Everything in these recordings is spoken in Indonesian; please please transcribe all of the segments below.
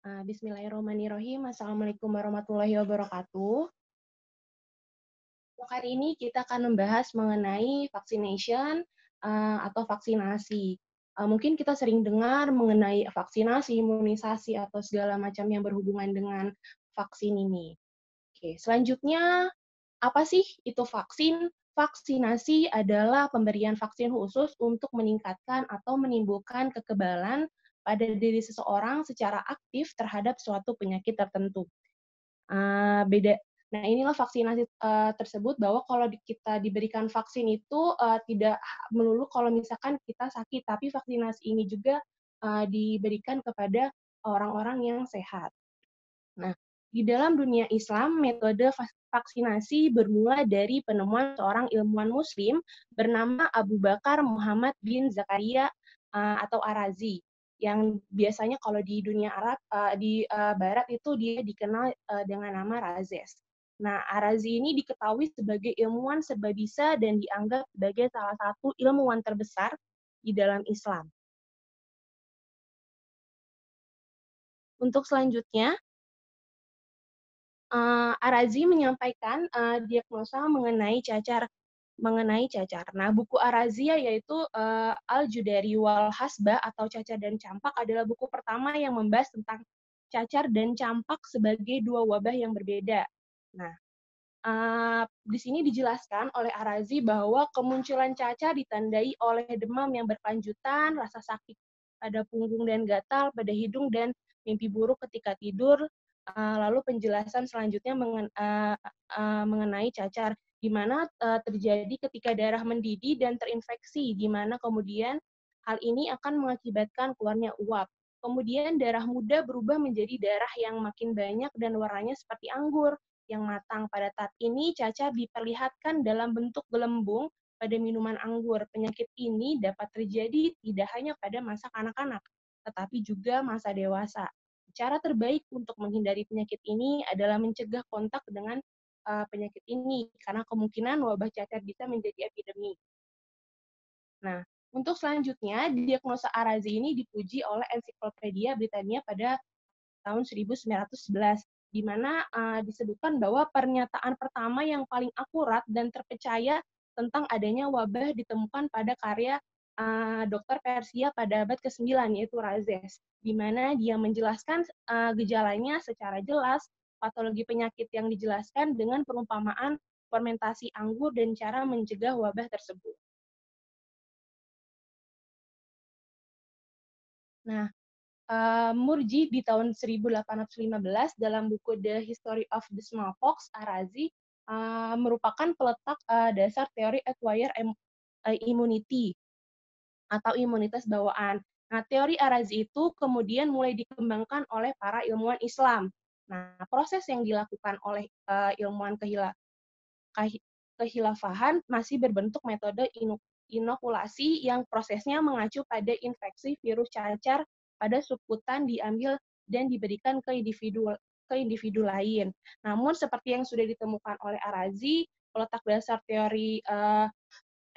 Bismillahirrahmanirrahim. Assalamualaikum warahmatullahi wabarakatuh. Untuk hari ini kita akan membahas mengenai vaccination atau vaksinasi. Mungkin kita sering dengar mengenai vaksinasi, imunisasi, atau segala macam yang berhubungan dengan vaksin ini. Oke, selanjutnya apa sih itu vaksin? Vaksinasi adalah pemberian vaksin khusus untuk meningkatkan atau menimbulkan kekebalan pada diri seseorang secara aktif terhadap suatu penyakit tertentu. Beda. Nah, inilah vaksinasi tersebut bahwa kalau kita diberikan vaksin itu tidak melulu kalau misalkan kita sakit, tapi vaksinasi ini juga diberikan kepada orang-orang yang sehat. Nah, di dalam dunia Islam, metode vaksinasi bermula dari penemuan seorang ilmuwan Muslim bernama Abu Bakar Muhammad bin Zakaria atau Arazi, yang biasanya kalau di dunia Arab, di Barat itu dia dikenal dengan nama Razes. Nah, Arazi ini diketahui sebagai ilmuwan serbabisa dan dianggap sebagai salah satu ilmuwan terbesar di dalam Islam. Untuk selanjutnya, Arazi menyampaikan diagnosa mengenai cacar. Nah, buku Arazia yaitu Al-Judari wal Hasbah atau Cacar dan Campak adalah buku pertama yang membahas tentang cacar dan campak sebagai dua wabah yang berbeda. Nah, di sini dijelaskan oleh Arazi bahwa kemunculan cacar ditandai oleh demam yang berkelanjutan, rasa sakit pada punggung dan gatal pada hidung, dan mimpi buruk ketika tidur. Lalu penjelasan selanjutnya mengenai cacar, di mana terjadi ketika darah mendidih dan terinfeksi, di mana kemudian hal ini akan mengakibatkan keluarnya uap. Kemudian darah muda berubah menjadi darah yang makin banyak dan warnanya seperti anggur yang matang. Pada saat ini, cacar diperlihatkan dalam bentuk gelembung pada minuman anggur. Penyakit ini dapat terjadi tidak hanya pada masa kanak-kanak, tetapi juga masa dewasa. Cara terbaik untuk menghindari penyakit ini adalah mencegah kontak dengan penyakit ini, karena kemungkinan wabah cacar bisa menjadi epidemi. Nah, untuk selanjutnya, diagnosa Arazi ini dipuji oleh Ensiklopedia Britania pada tahun 1911, di mana disebutkan bahwa pernyataan pertama yang paling akurat dan terpercaya tentang adanya wabah ditemukan pada karya Dr. Persia pada abad ke-9, yaitu Razes, di mana dia menjelaskan gejalanya secara jelas, patologi penyakit yang dijelaskan dengan perumpamaan fermentasi anggur dan cara mencegah wabah tersebut. Nah, Murji di tahun 1815 dalam buku The History of the Smallpox, Arazi merupakan peletak dasar teori acquired immunity atau imunitas bawaan. Nah, teori Arazi itu kemudian mulai dikembangkan oleh para ilmuwan Islam. Nah, proses yang dilakukan oleh ilmuwan kehilafahan masih berbentuk metode inokulasi yang prosesnya mengacu pada infeksi virus cacar pada subkutan diambil dan diberikan ke individu lain. Namun seperti yang sudah ditemukan oleh Arazi, peletak dasar teori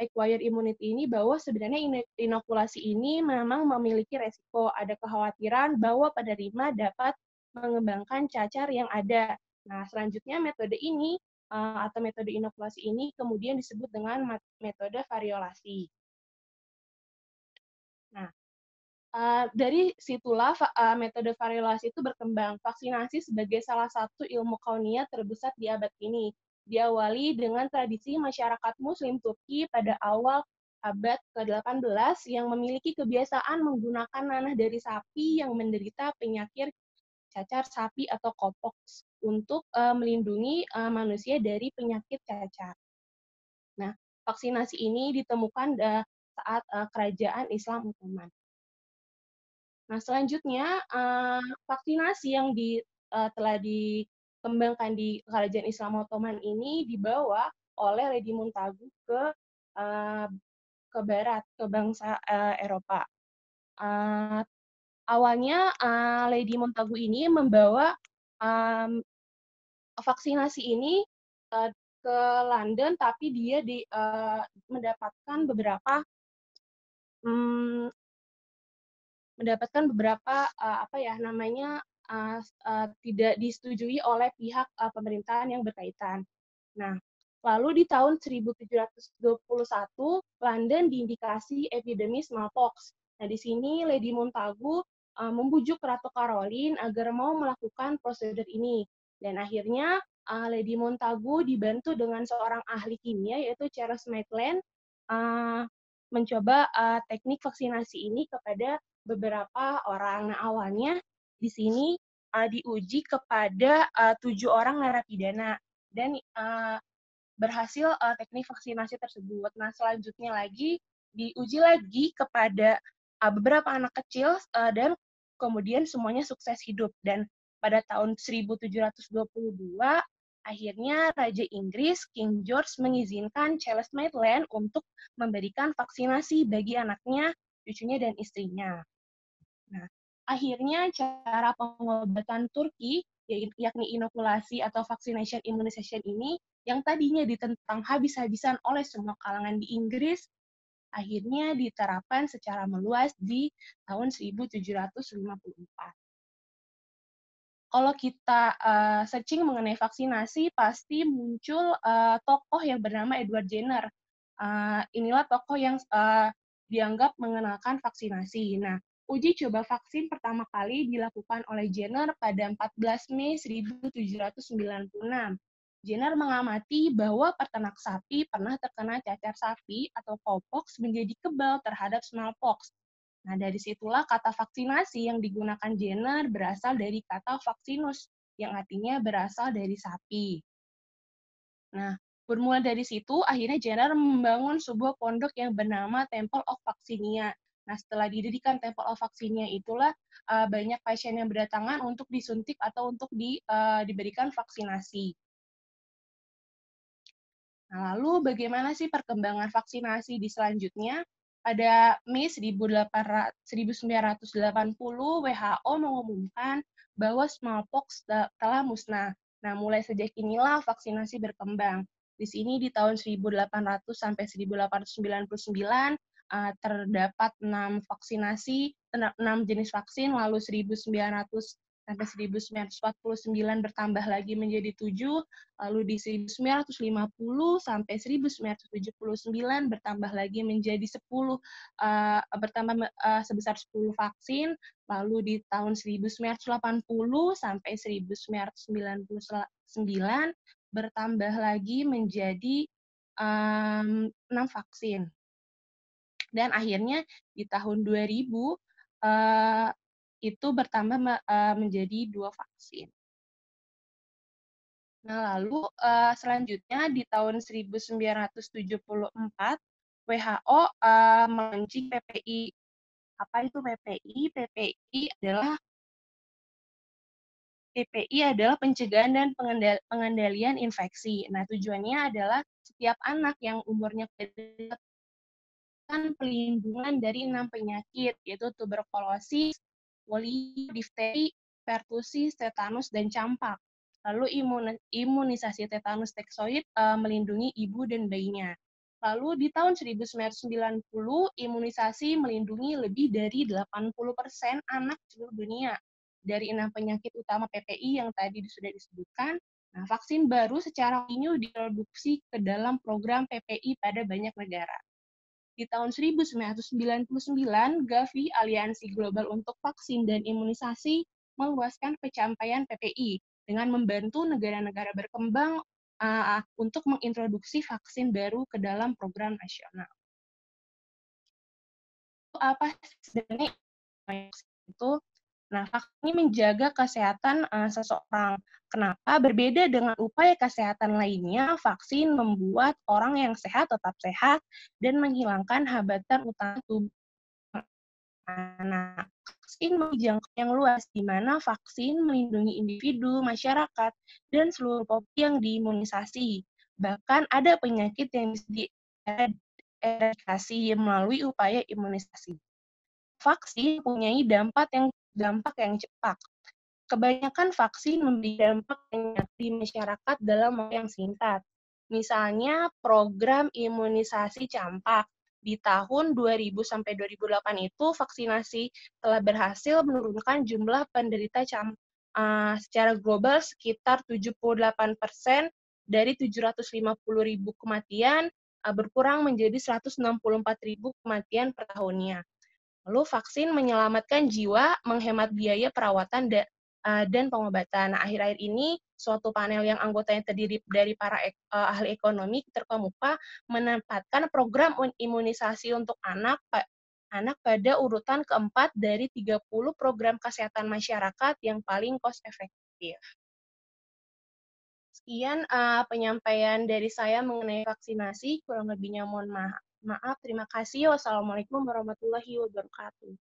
acquired immunity ini bahwa sebenarnya inokulasi ini memang memiliki resiko. Ada kekhawatiran bahwa penerima dapat mengembangkan cacar yang ada. Nah, selanjutnya metode ini atau metode inokulasi ini kemudian disebut dengan metode variolasi. Nah, dari situlah metode variolasi itu berkembang. Vaksinasi sebagai salah satu ilmu kaunia terbesar di abad ini. Diawali dengan tradisi masyarakat Muslim Turki pada awal abad ke-18 yang memiliki kebiasaan menggunakan nanah dari sapi yang menderita penyakit cacar sapi atau kopoks untuk melindungi manusia dari penyakit cacar. Nah, vaksinasi ini ditemukan saat kerajaan Islam Ottoman. Nah, selanjutnya vaksinasi yang telah dikembangkan di Kerajaan Islam Ottoman ini dibawa oleh Lady Montagu ke barat, ke bangsa Eropa. Awalnya Lady Montagu ini membawa vaksinasi ini ke London, tapi dia mendapatkan beberapa mendapatkan beberapa tidak disetujui oleh pihak pemerintahan yang berkaitan. Nah, lalu di tahun 1721, London diindikasi epidemi smallpox. Nah, di sini Lady Montagu membujuk Ratu Caroline agar mau melakukan prosedur ini. Dan akhirnya Lady Montagu dibantu dengan seorang ahli kimia, yaitu Charles Maitland, mencoba teknik vaksinasi ini kepada beberapa orang. Nah, awalnya di sini diuji kepada 7 orang narapidana dan berhasil teknik vaksinasi tersebut. Nah, selanjutnya lagi diuji lagi kepada beberapa anak kecil dan kemudian semuanya sukses hidup. Dan pada tahun 1722, akhirnya Raja Inggris, King George, mengizinkan Charles Maitland untuk memberikan vaksinasi bagi anaknya, cucunya, dan istrinya. Nah, akhirnya cara pengobatan Turki, yakni inokulasi atau vaccination immunization ini, yang tadinya ditentang habis-habisan oleh semua kalangan di Inggris, akhirnya diterapkan secara meluas di tahun 1754. Kalau kita searching mengenai vaksinasi, pasti muncul tokoh yang bernama Edward Jenner. Inilah tokoh yang dianggap mengenalkan vaksinasi. Nah, uji coba vaksin pertama kali dilakukan oleh Jenner pada 14 Mei 1796. Jenner mengamati bahwa peternak sapi pernah terkena cacar sapi atau cowpox menjadi kebal terhadap smallpox. Nah, dari situlah kata vaksinasi yang digunakan Jenner berasal dari kata vaccinus, yang artinya berasal dari sapi. Nah, bermula dari situ, akhirnya Jenner membangun sebuah pondok yang bernama Temple of Vaccinia. Nah, setelah didirikan Temple of Vaccinia itulah banyak pasien yang berdatangan untuk disuntik atau untuk diberikan vaksinasi. Nah, lalu bagaimana sih perkembangan vaksinasi di selanjutnya? Pada Mei 1980, WHO mengumumkan bahwa smallpox telah musnah. Nah, mulai sejak inilah vaksinasi berkembang. Di sini di tahun 1800 sampai 1899 terdapat 6 vaksinasi, 6 jenis vaksin, lalu 1900 sampai 1949 bertambah lagi menjadi 7, lalu di 1950 sampai 1979 bertambah lagi menjadi 10, sebesar 10 vaksin, lalu di tahun 1980 sampai 1999 bertambah lagi menjadi 6 vaksin. Dan akhirnya di tahun 2000 itu bertambah menjadi 2 vaksin. Nah, lalu selanjutnya di tahun 1974, WHO melaunching PPI. Apa itu PPI? PPI adalah pencegahan dan pengendalian infeksi. Nah, tujuannya adalah setiap anak yang umurnya pelindungan dari 6 penyakit, yaitu tuberkulosis, polio, difteri, pertusis, tetanus, dan campak. Lalu imunisasi tetanus toxoid melindungi ibu dan bayinya. Lalu di tahun 1990, imunisasi melindungi lebih dari 80% anak seluruh dunia dari 6 penyakit utama PPI yang tadi sudah disebutkan. Nah, vaksin baru secara kontinu diproduksi ke dalam program PPI pada banyak negara. Di tahun 1999, Gavi, Aliansi Global untuk Vaksin dan Imunisasi, meluaskan pencapaian PPI dengan membantu negara-negara berkembang untuk mengintroduksi vaksin baru ke dalam program nasional. Apa sebenarnya itu? Nah, vaksin ini menjaga kesehatan seseorang. Kenapa? Berbeda dengan upaya kesehatan lainnya, vaksin membuat orang yang sehat tetap sehat dan menghilangkan hambatan utama tubuh. Nah, vaksin menjangkau yang luas, di mana vaksin melindungi individu, masyarakat, dan seluruh populasi yang diimunisasi. Bahkan ada penyakit yang bisa dieradikasi melalui upaya imunisasi. Vaksin mempunyai dampak yang cepat. Kebanyakan vaksin memberi dampak yang nyata di masyarakat dalam waktu yang singkat. Misalnya program imunisasi campak. Di tahun 2000 sampai 2008 itu vaksinasi telah berhasil menurunkan jumlah penderita secara global sekitar 78% dari 750.000 kematian berkurang menjadi 164.000 kematian per tahunnya. Lalu vaksin menyelamatkan jiwa, menghemat biaya perawatan dan pengobatan. Nah, akhir-akhir ini, suatu panel yang anggotanya terdiri dari para ahli ekonomi terkemuka menempatkan program imunisasi untuk anak pada urutan keempat dari 30 program kesehatan masyarakat yang paling cost efektif. Sekian penyampaian dari saya mengenai vaksinasi, kurang lebihnya mohon maaf. Terima kasih. Wassalamualaikum warahmatullahi wabarakatuh.